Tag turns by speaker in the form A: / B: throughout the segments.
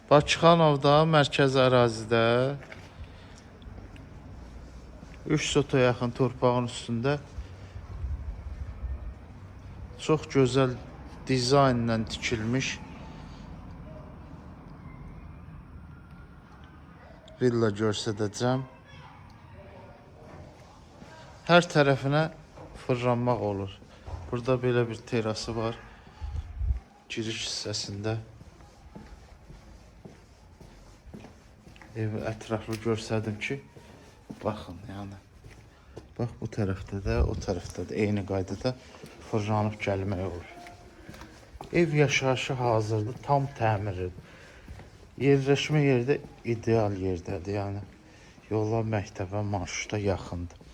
A: Bakıxanovda, mərkəz ərazidə 3 sota yaxın torpağın üstündə çox gözəl dizaynla tikilmiş villa göstərəcəm. Hər tərəfinə fırlanmaq olur. Burada belə bir terası var. Giriş hissəsində. Evi ətraflı göstərdim ki, baxın, yəni. Bax, bu tərəfdə də, o tərəfdə də eyni qaydada fırlanıb gəlmək olur. Ev yaşayışı hazırdır, tam təmirdir. Yerləşmə yerdə ideal yerdədir, yəni. Yollar məktəbə, marşruta yaxındır.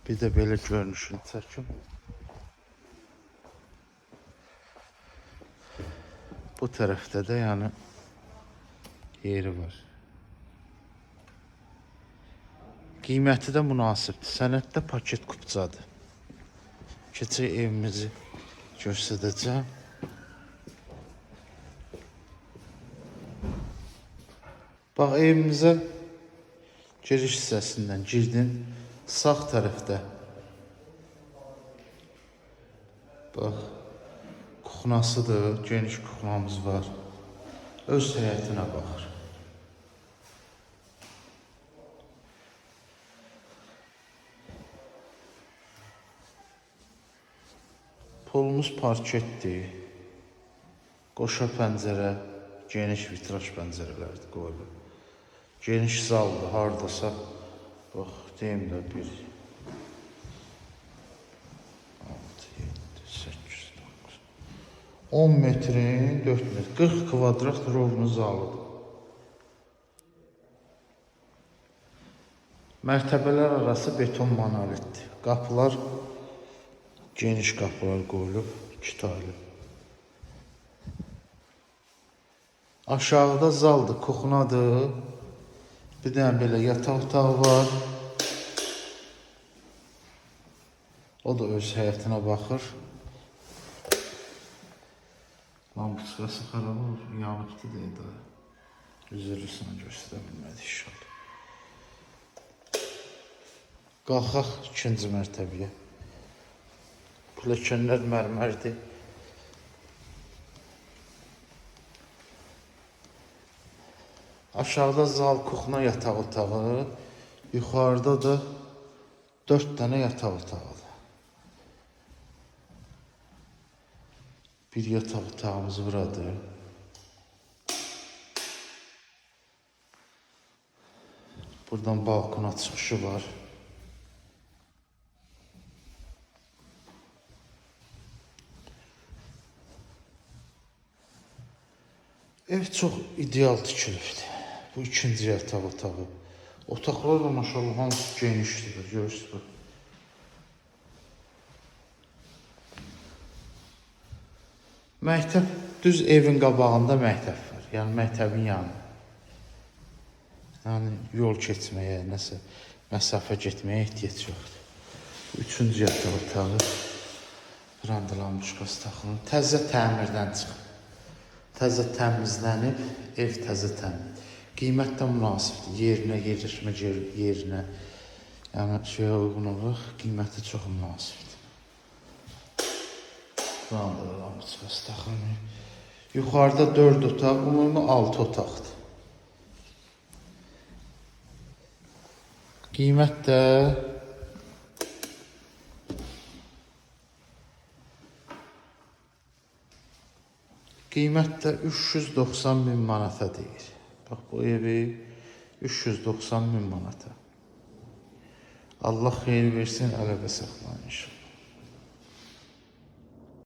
A: Bir də belə görünüşünü çəkim. Bu tərəfdə də, yəni, yeri var. Qiyməti də münasibdir. Sənəddə paket kupçadır. Keçək evimizi göstərəcəm. Bax, evimizə giriş hissəsindən girdin. Sağ tərəfdə bax, kuxnasıdır, geniş kuxnamız var. Öz həyətinə baxır. Polumuz parketdir. Qoşa pəncərə, geniş vitraj pəncərələrdir qoyulub. Geniş zaldır, haradasa, bax, deyim də 1, 6, 7, 8, 9, 10 metrin 4 metr, 40 kvadrat rovnu zalıdır. Mərtəbələr arası beton monolitdir. Qapılar, geniş qapılar qoyulub, 2 taylı. Aşağıda zaldır, kuxnadır. Bir dənə belə yataq otağı var. O da öz həyətinə baxır. Lampuçkası xarab olur, yanıbdır deyə də. Üzülürsən, göstərə bilmədi inşallah. Qalxaq ikinci mərtəbəyə. Pilləkənlər mərmərdir. Aşağıda zal, kuxna, yataq otağı. Yuxarıda da 4 dənə yataq otağıdır. Bir yataq otağımız buradır. Buradan balkona çıxışı var. Ev çox ideal tikilibdir. Bu ikinci yataq otağı. Otaqlar da maşallah hamısı genişdir. Görürsünüz. Məktəb düz evin qabağında məktəb var. Yəni məktəbin yanı. Yəni yol keçməyə, nəsə məsafə getməyə ehtiyac yoxdur. Bu üçüncü yataq otağı. Branda lampuçkası taxılıb. Təzə təmirdən çıxıb. Təzə təmizlənib, ev təzə təmiz. Qiymət də münasibdir. Yerinə, yerləşmə yerinə. Yəni şeyə uyğun olaraq qiyməti çox münasibdir. Branda lampuçkası taxılıb. Yuxarıda 4 otaq, ümumi 6 otaqdır. Qiymət də Qiymət də 390 min manata deyir. Bax, bu evi 390 min manata. Allah xeyir versin, ələqə saxlayın inşallah.